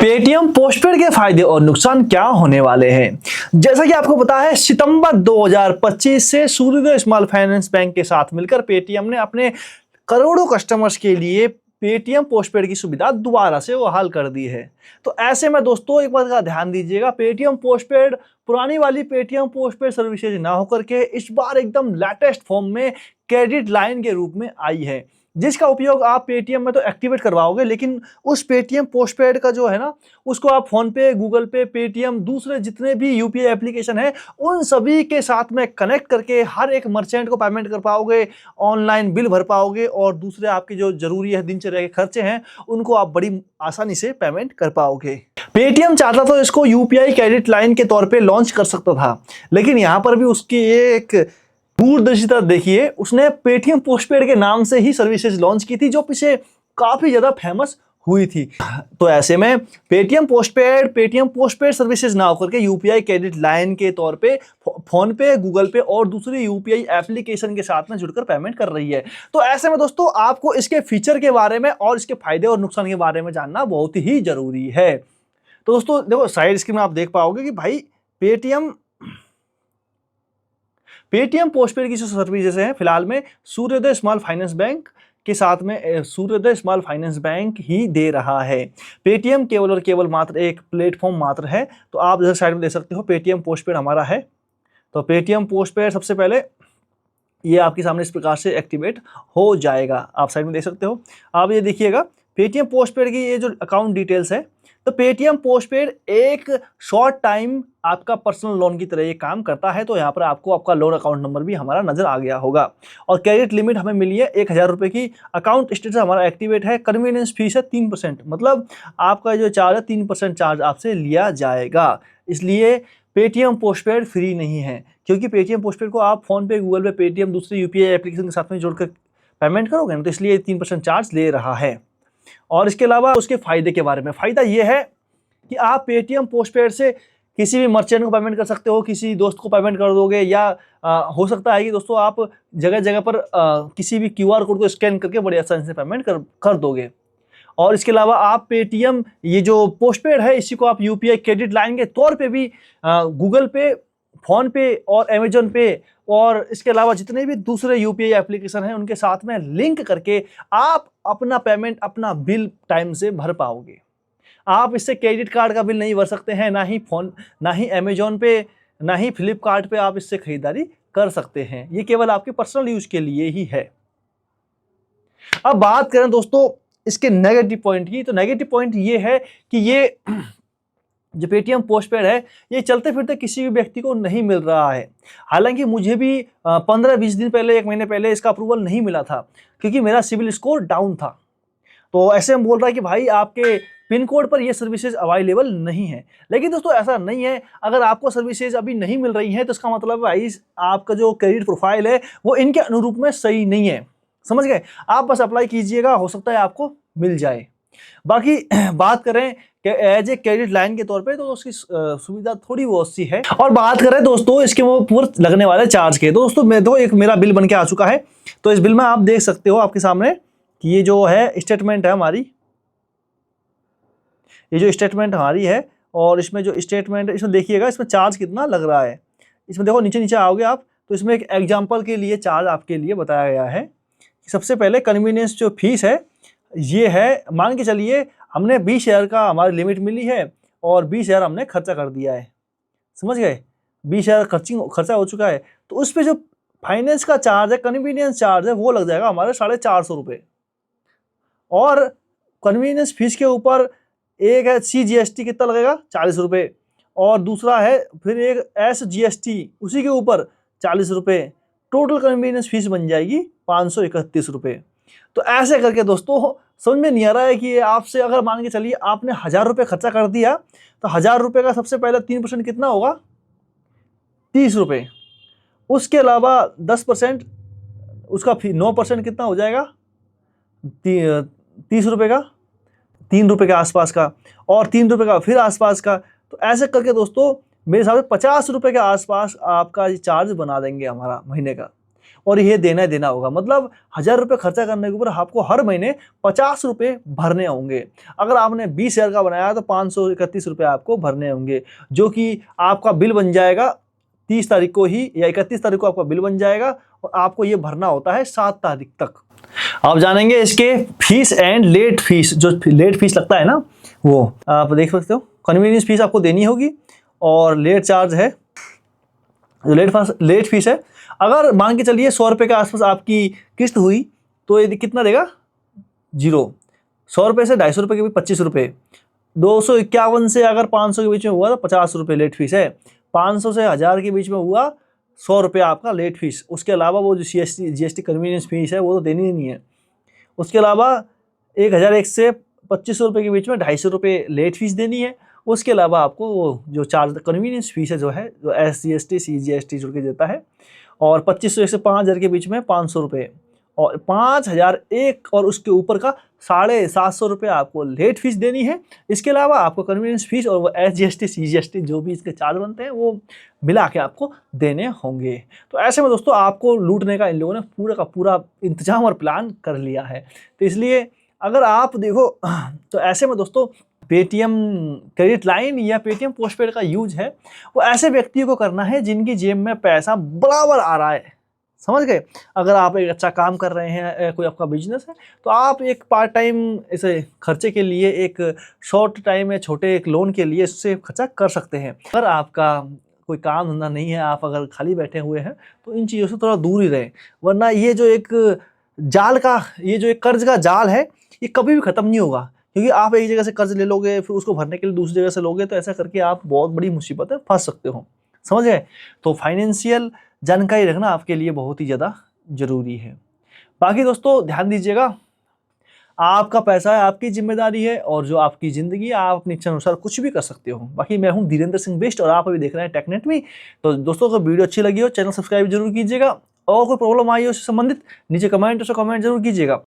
Paytm postpaid के फायदे और नुकसान क्या होने वाले हैं। जैसा कि आपको पता है, सितंबर 2025 से सूर्योदय स्मॉल फाइनेंस बैंक के साथ मिलकर पेटीएम ने अपने करोड़ों कस्टमर्स के लिए पेटीएम पोस्टपेड की सुविधा दोबारा से बहाल कर दी है। तो ऐसे में दोस्तों एक बात का ध्यान दीजिएगा, पेटीएम पोस्टपेड पुरानी वाली पेटीएम पोस्टपेड सर्विसेज ना होकर के इस बार एकदम लेटेस्ट फॉर्म में क्रेडिट लाइन के रूप में आई है, जिसका उपयोग आप पेटीएम में तो एक्टिवेट करवाओगे, लेकिन उस पेटीएम पोस्टपेड का जो है ना, उसको आप फोन पे, गूगल पे, पेटीएम, दूसरे जितने भी यूपीआई एप्लीकेशन है उन सभी के साथ में कनेक्ट करके हर एक मर्चेंट को पेमेंट कर पाओगे, ऑनलाइन बिल भर पाओगे और दूसरे आपके जो जरूरी है दिनचर्या के खर्चे हैं उनको आप बड़ी आसानी से पेमेंट कर पाओगे। पेटीएम चाहता तो इसको यूपीआई क्रेडिट लाइन के तौर पे लॉन्च कर सकता था, लेकिन यहाँ पर भी उसकी एक दूरदर्शिता देखिए, उसने पेटीएम पोस्टपेड के नाम से ही सर्विसेज लॉन्च की थी जो पीछे काफी ज्यादा फेमस हुई थी। तो ऐसे में पेटीएम पोस्टपेड सर्विसेज ना होकर के यूपीआई क्रेडिट लाइन के तौर पे फोन पे, गूगल पे और दूसरी यूपीआई एप्लीकेशन के साथ में जुड़कर पेमेंट कर रही है। तो ऐसे में दोस्तों आपको इसके फीचर के बारे में और इसके फायदे और नुकसान के बारे में जानना बहुत ही जरूरी है। तो दोस्तों देखो, साइड स्क्रीन में आप देख पाओगे कि भाई पेटीएम पोस्टपेड की जो सर्विसेज हैं फिलहाल में सूर्योदय स्मॉल फाइनेंस बैंक के साथ में सूर्योदय स्मॉल फाइनेंस बैंक ही दे रहा है। पेटीएम केवल और केवल मात्र एक प्लेटफॉर्म मात्र है। तो आप इधर साइड में देख सकते हो, पेटीएम पोस्टपेड हमारा है। तो पेटीएम पोस्टपेड सबसे पहले ये आपके सामने इस प्रकार से एक्टिवेट हो जाएगा, आप साइड में देख सकते हो। आप ये देखिएगा, पेटीएम पोस्टपेड की ये जो अकाउंट डिटेल्स है, तो पेटीएम पोस्टपेड एक शॉर्ट टाइम आपका पर्सनल लोन की तरह ये काम करता है। तो यहाँ पर आपको आपका लोन अकाउंट नंबर भी हमारा नजर आ गया होगा और क्रेडिट लिमिट हमें मिली है 1000 रुपये की। अकाउंट स्टेटस हमारा एक्टिवेट है। कन्वीनियंस फीस है 3%, मतलब आपका जो चार्ज है 3% चार्ज आपसे लिया जाएगा। इसलिए पेटीएम पोस्टपेड फ्री नहीं है, क्योंकि पेटीएम पोस्टपेड को आप फोन पे, गूगल पे, पेटीएम, दूसरे यूपीआई एप्लीकेशन के साथ में जोड़कर पेमेंट करोगे ना, तो इसलिए 3% चार्ज ले रहा है। और इसके अलावा उसके फायदे के बारे में, फायदा ये है कि आप पेटीएम पोस्टपेड से किसी भी मर्चेंट को पेमेंट कर सकते हो, किसी दोस्त को पेमेंट कर दोगे, या हो सकता है कि दोस्तों आप जगह जगह पर किसी भी क्यूआर कोड को स्कैन करके बड़ी आसानी से पेमेंट कर दोगे। और इसके अलावा आप पेटीएम ये जो पोस्टपेड है इसी को आप यूपीआई क्रेडिट लाइन के तौर पे भी गूगल पे, फोन पे और अमेजोन पे और इसके अलावा जितने भी दूसरे यूपीआई एप्लीकेशन हैं उनके साथ में लिंक करके आप अपना पेमेंट, अपना बिल टाइम से भर पाओगे। आप इससे क्रेडिट कार्ड का बिल नहीं भर सकते हैं, ना ही अमेजोन पे, ना ही फ्लिपकार्ट पे आप इससे खरीदारी कर सकते हैं। ये केवल आपके पर्सनल यूज के लिए ही है। अब बात करें दोस्तों इसके नेगेटिव पॉइंट की, तो नेगेटिव पॉइंट ये है कि ये जो पेटीएम पोस्टपेड है ये चलते फिरते किसी भी व्यक्ति को नहीं मिल रहा है। हालांकि मुझे भी 15-20 दिन पहले, 1 महीने पहले इसका अप्रूवल नहीं मिला था, क्योंकि मेरा सिविल स्कोर डाउन था। तो ऐसे में बोल रहा है कि भाई आपके पिन कोड पर ये सर्विसेज अवेलेबल नहीं है। लेकिन दोस्तों ऐसा नहीं है, अगर आपको सर्विसेज अभी नहीं मिल रही है तो इसका मतलब भाई आपका जो क्रेडिट प्रोफाइल है वो इनके अनुरूप में सही नहीं है। समझ गए? आप बस अप्लाई कीजिएगा, हो सकता है आपको मिल जाए। बाकी बात करें कि एज ए क्रेडिट लाइन के तौर पे तो उसकी सुविधा थोड़ी बहुत सी है। और बात करें दोस्तों इसके वो पूरे लगने वाले चार्ज के, दोस्तों मेरा बिल बन के आ चुका है। तो इस बिल में आप देख सकते हो आपके सामने कि ये जो है स्टेटमेंट है हमारी, ये जो स्टेटमेंट हमारी है, और इसमें जो स्टेटमेंट है इसमें देखिएगा इसमें चार्ज कितना लग रहा है। इसमें देखो नीचे आओगे आप तो इसमें एक एग्जाम्पल के लिए चार्ज आपके लिए बताया गया है। सबसे पहले कन्वीनियंस जो फीस है ये है, मान के चलिए हमने 20,000 का हमारी लिमिट मिली है और 20,000 हमने खर्चा कर दिया है। समझ गए? 20,000 खर्चा हो चुका है, तो उस पर जो फाइनेंस का चार्ज है, कन्वीनियंस चार्ज है, वो लग जाएगा हमारे 450 रुपये। और कन्वीनियंस फीस के ऊपर एक है CGST, कितना लगेगा? 40 रुपये। और दूसरा है फिर एक SGST, उसी के ऊपर 40 रुपये। टोटल कन्वीनियंस फीस बन जाएगी 531 रुपये। तो ऐसे करके दोस्तों समझ में नहीं आ रहा है कि आपसे अगर मान के चलिए आपने 1000 रुपये खर्चा कर दिया, तो 1000 रुपये का सबसे पहले 3% कितना होगा? 30 रुपये। उसके अलावा 10% उसका 9% कितना हो जाएगा? 30 रुपये का, 3 रुपये के आसपास का, और 3 रुपये का फिर आसपास का। तो ऐसे करके दोस्तों मेरे हिसाब से 50 रुपये के आसपास आपका चार्ज बना देंगे हमारा महीने का। और ये देना होगा। मतलब 1000 रुपये खर्चा करने के ऊपर आपको हर महीने 50 रुपये भरने होंगे। अगर आपने 20,000 का बनाया तो 531 रुपये आपको भरने होंगे, जो कि आपका बिल बन जाएगा 30 तारीख को ही या 31 तारीख को आपका बिल बन जाएगा और आपको ये भरना होता है 7 तारीख तक। आप जानेंगे इसके फीस एंड लेट फीस। जो लेट फीस लगता है ना, वो आप देख सकते हो। कन्वीनियंस फीस आपको देनी होगी और लेट चार्ज है, जो लेट फीस है। अगर मान के चलिए 100 रुपये के आसपास आपकी किस्त हुई तो ये कितना देगा? 0। 100 रुपये से 250 रुपये के बीच 25 रुपये। 251 से अगर 500 के बीच में हुआ तो 50 रुपये लेट फीस है। 500 से 1000 के बीच में हुआ 100 रुपये आपका लेट फीस। उसके अलावा वो जो GST कन्वीनियंस फीस है वो तो देनी ही नहीं है। उसके अलावा 1001 से 2500 रुपये के बीच में 250 रुपये लेट फीस देनी है। उसके अलावा आपको वो जो चार्ज कन्वीनियंस फीस है जो SGST CGST जुड़ के देता है। और 2501 से 5000 के बीच में 500 रुपये और 5001 और उसके ऊपर का 750 रुपये आपको लेट फीस देनी है। इसके अलावा आपको कन्वीनियंस फीस और वो SGST CGST जो भी इसके चार्ज बनते हैं वो मिला के आपको देने होंगे। तो ऐसे में दोस्तों आपको लूटने का इन लोगों ने पूरा का पूरा इंतजाम और प्लान कर लिया है। तो इसलिए अगर आप देखो तो ऐसे में दोस्तों पेटीएम क्रेडिट लाइन या पेटीएम पोस्टपेड का यूज है वो ऐसे व्यक्तियों को करना है जिनकी जेब में पैसा बराबर आ रहा है। समझ गए? अगर आप एक अच्छा काम कर रहे हैं, कोई आपका बिजनेस है, तो आप एक पार्ट टाइम ऐसे खर्चे के लिए, एक शॉर्ट टाइम में छोटे एक लोन के लिए इससे खर्चा कर सकते हैं। अगर आपका कोई काम धंधा नहीं है, आप अगर खाली बैठे हुए हैं, तो इन चीज़ों से थोड़ा दूर ही रहें। वरना ये जो एक कर्ज का जाल है ये कभी भी ख़त्म नहीं होगा। क्योंकि आप एक जगह से कर्ज ले लोगे, फिर उसको भरने के लिए दूसरी जगह से लोगे, तो ऐसा करके आप बहुत बड़ी मुसीबत में फंस सकते हो। समझ गए? तो फाइनेंशियल जानकारी रखना आपके लिए बहुत ही ज़्यादा ज़रूरी है। बाकी दोस्तों ध्यान दीजिएगा, आपका पैसा है, आपकी जिम्मेदारी है और जो आपकी ज़िंदगी है आप अपनी इच्छा अनुसार कुछ भी कर सकते हो। बाकी मैं हूं धीरेन्द्र सिंह बिष्ट और आप अभी देख रहे हैं टेकनेट में। तो दोस्तों अगर वीडियो अच्छी लगी हो चैनल सब्सक्राइब जरूर कीजिएगा और कोई प्रॉब्लम आई हो उससे संबंधित नीचे कमेंट जरूर कीजिएगा।